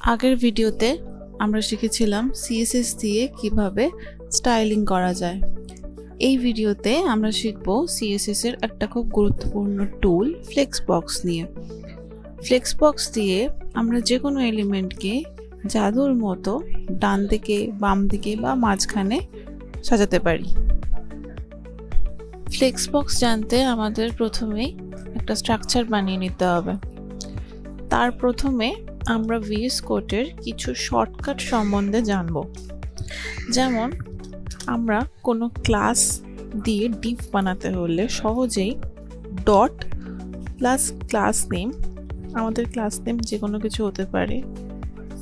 আগের ভিডিওতে আমরা শিখেছিলাম সিএসএস দিয়ে কিভাবে স্টাইলিং করা যায়। এই ভিডিওতে আমরা শিখব সিএসএস এর একটা খুব গুরুত্বপূর্ণ টুল ফ্লেক্সবক্স নিয়ে। ফ্লেক্সবক্স দিয়ে আমরা যে কোনো এলিমেন্টকে জাদুর মতো ডান দিকে, বাম দিকে বা মাঝখানে সাজাতে পারি। ফ্লেক্সবক্স জানতে আমাদের প্রথমেই একটা স্ট্রাকচার বানিয়ে নিতে হবে। তার প্রথমে আমরা ভিএস কোডের কিছু শর্টকাট সম্বন্ধে জানব। যেমন আমরা কোনো ক্লাস দিয়ে ডিভ বানাতে হলে সহজেই ডট প্লাস ক্লাস নেম, আমাদের ক্লাস নেম যে কোনো কিছু হতে পারে,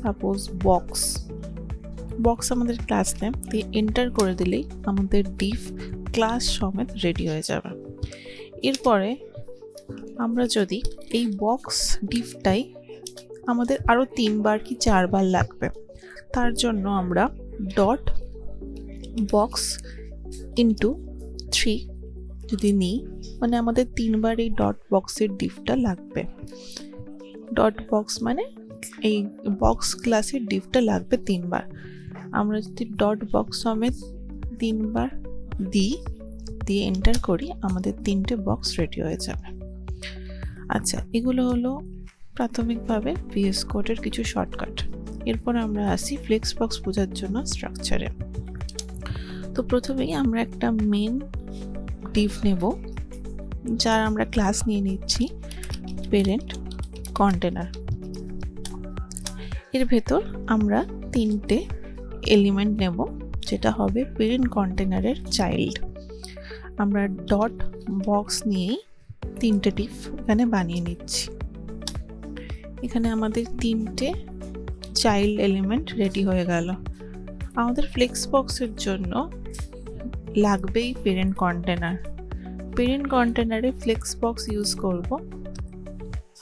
সাপোজ বক্স আমাদের ক্লাস নেম দিয়ে এন্টার করে দিলেই আমাদের ডিভ ক্লাস সমেত রেডি হয়ে যাবে। এরপরে আমরা যদি এই বক্স ডিভটাই আমাদের আরও 3 বার কি 4 বার লাগবে, তার জন্য আমরা ডট বক্স ইন্টু 3 যদি নিই, মানে আমাদের 3 বার এই ডট বক্সের ডিভটা লাগবে। ডট বক্স মানে এই বক্স ক্লাসের ডিভটা লাগবে 3 বার। আমরা যদি ডট বক্স সমেত 3 বার দিয়ে এন্টার করি, আমাদের 3টে বক্স রেডি হয়ে যাবে। আচ্ছা, এগুলো হলো প্রাথমিকভাবে ভিএস কোডের কিছু শর্টকাট। এরপর আমরা আসি ফ্লেক্সবক্স বোঝার জন্য স্ট্রাকচারে। তো প্রথমেই আমরা একটা মেন ডিভ নেব, যার আমরা ক্লাস নিয়ে নিচ্ছি প্যারেন্ট কন্টেনার। এর ভেতর আমরা 3টে এলিমেন্ট নেব, যেটা হবে প্যারেন্ট কন্টেনারের চাইল্ড। আমরা ডট বক্স নিয়েই 3টে ডিভ এখানে বানিয়ে নিচ্ছি। এখানে আমাদের 3টে চাইল্ড এলিমেন্ট রেডি হয়ে গেল। আমাদের ফ্লেক্সবক্সের জন্য লাগবেই প্যারেন্ট কন্টেনার। প্যারেন্ট কন্টেনারে ফ্লেক্সবক্স ইউজ করব।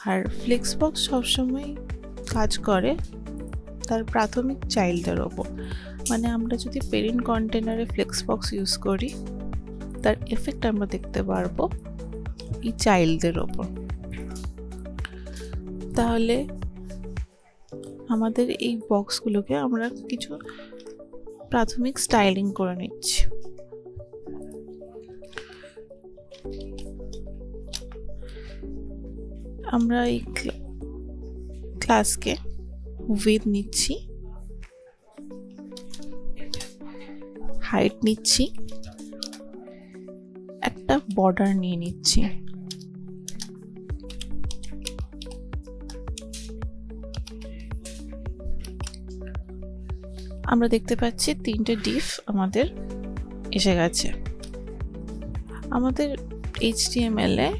আর ফ্লেক্সবক্স সবসময় কাজ করে তার প্রাথমিক চাইল্ডের ওপর, মানে আমরা যদি প্যারেন্ট কন্টেনারে ফ্লেক্সবক্স ইউজ করি, তার এফেক্ট আমরা দেখতে পারবো এই চাইল্ডদের ওপর। তাহলে আমাদের এই বক্সগুলোকে আমরা কিছু প্রাথমিক স্টাইলিং করে নিচ্ছি। আমরা এই ক্লাসকে উইথ নিচ্ছি, হাইট নিচ্ছি, একটা বর্ডার নিয়ে নিচ্ছি। আমরা দেখতে পাচ্ছি 3টে ডিভ আমাদের এসে গেছে। আমাদের HTML এ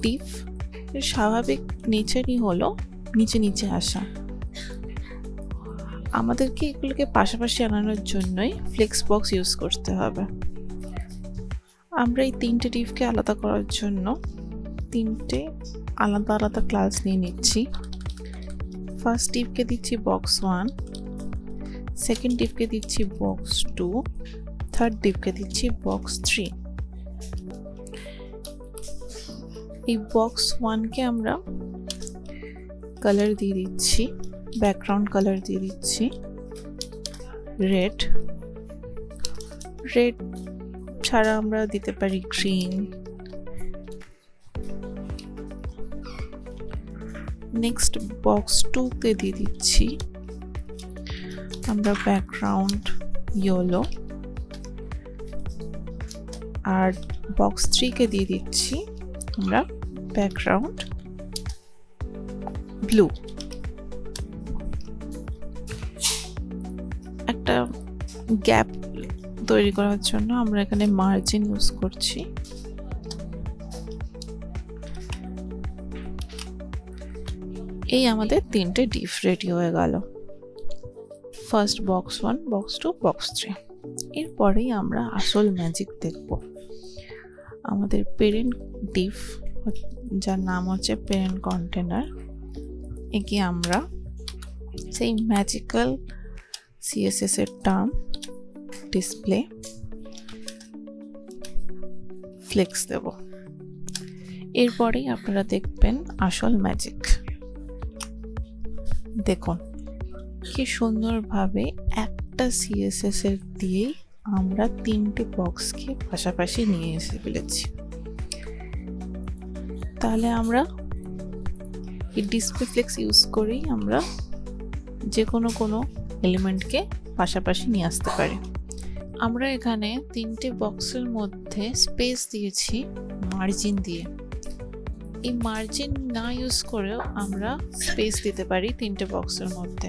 ডিভ এর স্বাভাবিক নেচারই হলো নিচে নিচে আসা। আমাদেরকে এগুলোকে পাশাপাশি আনানোর জন্যই ফ্লেক্সবক্স ইউজ করতে হবে। আমরা এই 3টে ডিভকে আলাদা করার জন্য 3টে আলাদা আলাদা ক্লাস নিয়ে নিচ্ছি। ফার্স্ট ডিভকে দিচ্ছি বক্স 1, সেকেন্ড ডিভকে দিচ্ছি বক্স 2, থার্ড ডিভকে দিচ্ছি বক্স 3। এই বক্স 1কে আমরা কালার দিয়ে দিচ্ছি, ব্যাকগ্রাউন্ড কালার দিয়ে দিচ্ছি রেড ছাড়া আমরা দিতে পারি গ্রিন। নেক্সট বক্স 2কে দিয়ে দিচ্ছি আমরা ব্যাকগ্রাউন্ড ইয়েলো, আর বক্স 3কে দিয়ে দিচ্ছি আমরা ব্যাকগ্রাউন্ড ব্লু। একটা গ্যাপ তৈরি করার জন্য আমরা এখানে মার্জিন ইউজ করছি। এই আমাদের 3টে ডিভ রেডি হয়ে গেল, ফার্স্ট বক্স 1, বক্স 2, বক্স 3। এরপরেই আমরা আসল ম্যাজিক দেখব। আমাদের প্যারেন্ট ডিভ, যার নাম হচ্ছে প্যারেন্ট কন্টেনার, একে আমরা সেই ম্যাজিক্যাল সিএসএস এর টার্ম ডিসপ্লে ফ্লেক্স দেব। এরপরেই আপনারা দেখবেন আসল ম্যাজিক। দেখুন, কি সুন্দরভাবে একটা সিএসএস এর দিয়েই আমরা তিনটে বক্সকে পাশাপাশি নিয়ে এসে ফেলেছি। তাহলে আমরা এই ডিসপ্লে ফ্লেক্স ইউজ করেই আমরা যে কোনো এলিমেন্টকে পাশাপাশি নিয়ে আসতে পারি। আমরা এখানে তিনটে বক্সের মধ্যে স্পেস দিয়েছি মার্জিন দিয়ে। এই মার্জিন না ইউজ করেও আমরা স্পেস দিতে পারি তিনটে বক্সের মধ্যে।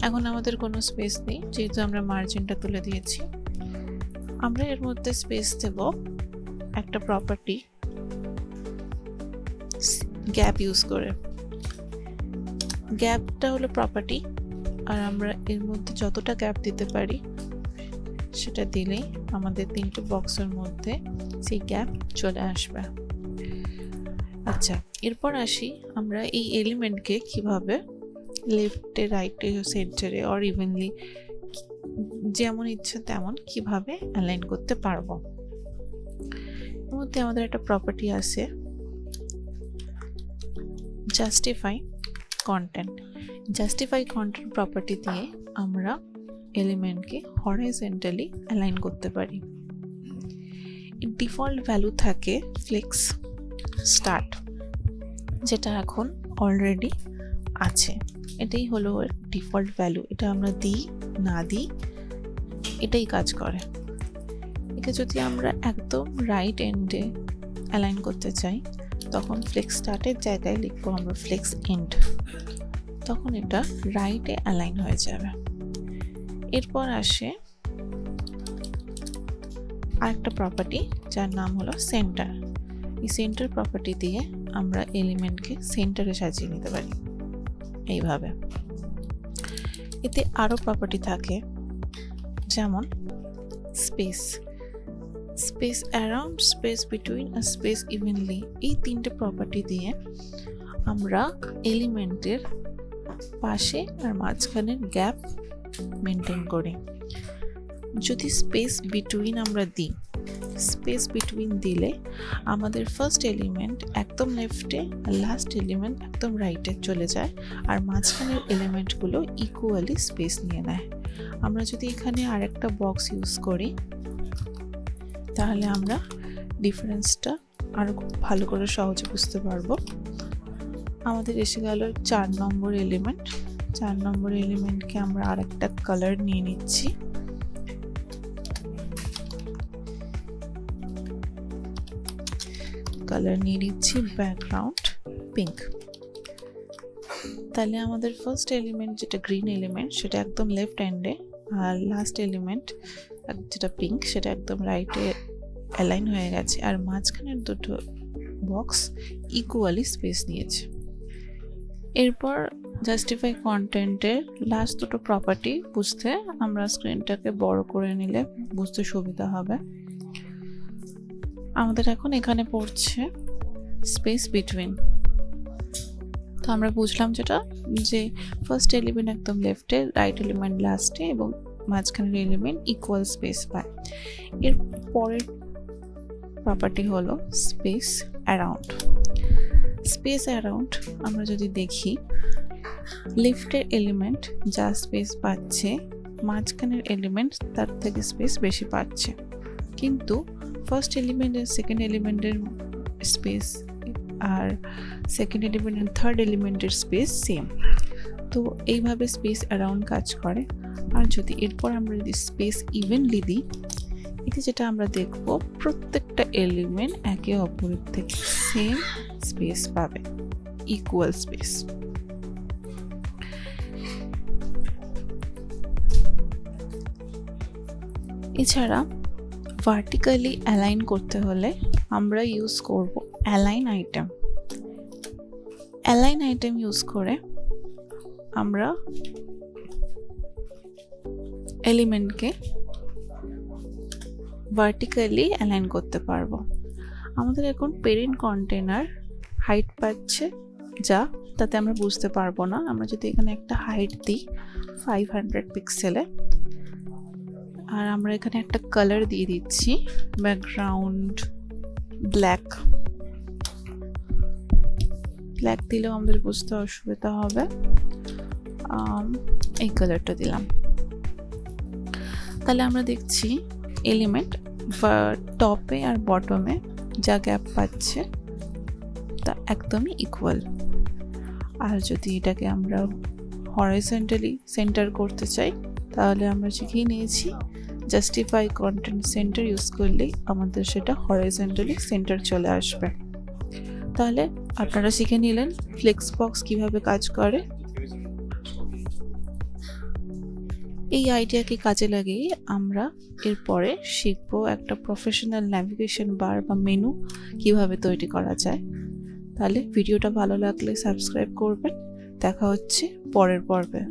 এখন আমাদের কোনো স্পেস নেই, যেহেতু আমরা মার্জিনটা তুলে দিয়েছি। আমরা এর মধ্যে স্পেস দেব একটা প্রপার্টি গ্যাপ ইউজ করে। গ্যাপটা হলো প্রপার্টি, আর আমরা এর মধ্যে যতটা গ্যাপ দিতে পারি সেটা দিলেই আমাদের তিনটে বক্সের মধ্যে সেই গ্যাপ চলে আসবে। আচ্ছা, এরপর আসি আমরা এই এলিমেন্টকে কিভাবে লেফটে, রাইটে, সেন্টারে অর ইভেনলি যেমন ইচ্ছে তেমন কিভাবে অ্যালাইন করতে পারবো। এর মধ্যে আমাদের একটা প্রপার্টি আছে justify content. Justify content property দিয়ে আমরা এলিমেন্টকে হরাইজন্টালি অ্যালাইন করতে পারি। ডিফল্ট ভ্যালু থাকে ফ্লেক্স স্টার্ট, যেটা এখন অলরেডি আছে। এটাই হলো ডিফল্ট ভ্যালু। এটা আমরা দিই না দিই এটাই কাজ করে। একে যদি আমরা একদম রাইট এন্ডে অ্যালাইন করতে চাই তখন ফ্লেক্স স্টার্টের জায়গায় লিখবো আমরা ফ্লেক্স এন্ড, তখন এটা রাইটে অ্যালাইন হয়ে যাবে। এরপর আসে আরেকটা প্রপার্টি যার নাম হলো সেন্টার। এই সেন্টার প্রপার্টি দিয়ে আমরা এলিমেন্টকে সেন্টারে সাজিয়ে নিতে পারি এইভাবে। এতে আরো প্রপার্টি থাকে, যেমন space, space around, space between আর স্পেস ইভেনলি। এই তিনটে প্রপার্টি দিয়ে আমরা এলিমেন্টের পাশে আর মাঝখানের গ্যাপ মেনটেন করি। যদি স্পেস বিটুইন আমরা দিই, স্পেস বিটুইন দিলে আমাদের ফার্স্ট এলিমেন্ট একদম লেফটে আর লাস্ট এলিমেন্ট একদম রাইটে চলে যায়, আর মাঝখানের এলিমেন্টগুলো ইকুয়ালি স্পেস নিয়ে নেয়। আমরা যদি এখানে আরেকটা বক্স ইউজ করি তাহলে আমরা ডিফারেন্সটা আরো খুব ভালো করে সহজে বুঝতে পারবো। আমাদের এসে গেল 4 নম্বর এলিমেন্ট। 4 নম্বর এলিমেন্টকে আমরা আরেকটা কালার নিয়ে নিচ্ছি। কালার নিয়ে নিচ্ছি ব্যাকগ্রাউন্ড পিঙ্ক। তাহলে আমাদের ফার্স্ট এলিমেন্ট যেটা গ্রিন এলিমেন্ট সেটা একদম লেফট হ্যান্ডে, আর লাস্ট এলিমেন্ট যেটা পিঙ্ক সেটা একদম রাইটে অ্যালাইন হয়ে গেছে, আর মাঝখানের দুটো বক্স ইকুয়ালি স্পেস নিয়েছে। এরপর জাস্টিফাই কন্টেন্টের লাস্ট দুটো প্রপার্টি বুঝতে আমরা স্ক্রিনটাকে বড় করে নিলে বুঝতে সুবিধা হবে। আমাদের এখন এখানে পড়ছে স্পেস বিটুইন। তো আমরা বুঝলাম যেটা, যে ফার্স্ট এলিমেন্ট একদম লেফটে, রাইট এলিমেন্ট লাস্টে এবং মাঝখানের এলিমেন্ট ইকুয়াল স্পেস পায়। এর পরের প্রপার্টি হলো স্পেস অ্যারাউন্ড। স্পেস অ্যারাউন্ড আমরা যদি দেখি, লেফটের এলিমেন্ট যা স্পেস পাচ্ছে মাঝখানের এলিমেন্ট তার থেকে স্পেস বেশি পাচ্ছে, কিন্তু ফার্স্ট এলিমেন্ট আর সেকেন্ড এলিমেন্টের স্পেস আর সেকেন্ড এলিমেন্ট আর থার্ড এলিমেন্টের স্পেস সেম। তো এইভাবে স্পেস অ্যারাউন্ড কাজ করে। আর যদি এরপর আমরা যদি স্পেস ইভেনলি দিই, এতে যেটা আমরা দেখব প্রত্যেকটা এলিমেন্ট একে অপরের থেকে সেম স্পেস পাবে, ইকুয়াল স্পেস। এছাড়া ভার্টিক্যালি অ্যালাইন করতে হলে আমরা ইউজ করব align item. Align item use করে আমরা এলিমেন্টকে ভার্টিক্যালি অ্যালাইন করতে পারবো। আমাদের এখন পেরেন্ট কন্টেনার হাইট পাচ্ছে যা, তাতে আমরা বুঝতে পারবো না। আমরা যদি এখানে একটা হাইট দিই 500 পিক্সেলে, আর আমরা এখানে একটা কালার দিয়ে দিচ্ছি ব্যাকগ্রাউন্ড ব্ল্যাক, ব্ল্যাক দিলেও আমাদের বুঝতে অসুবিধা হবে। এই কালারটা দিলাম। তাহলে আমরা দেখছি এলিমেন্ট টপে আর বটমে যা গ্যাপ পাচ্ছে তা একদমই ইকুয়াল। আর যদি এটাকে আমরা হরাইজন্টালি সেন্টার করতে চাই তাহলে আমরা শিখিয়ে নিয়েছি জাস্টিফাই কন্টেন্ট সেন্টার ইউজ করলেই আমাদের সেটা হরাইজন্টালি সেন্টার চলে আসবে। তাহলে আপনারা শিখে নিলেন ফ্লেক্স বক্স কিভাবে কাজ করে। এই আইডিয়াকে কাজে লাগিয়ে আমরা এরপরে শিখব একটা প্রফেশনাল ন্যাভিগেশন বার বা মেনু কিভাবে তৈরি করা যায়। তাহলে ভিডিওটা ভালো লাগলে সাবস্ক্রাইব করবেন। দেখা হচ্ছে পরের পর্বে।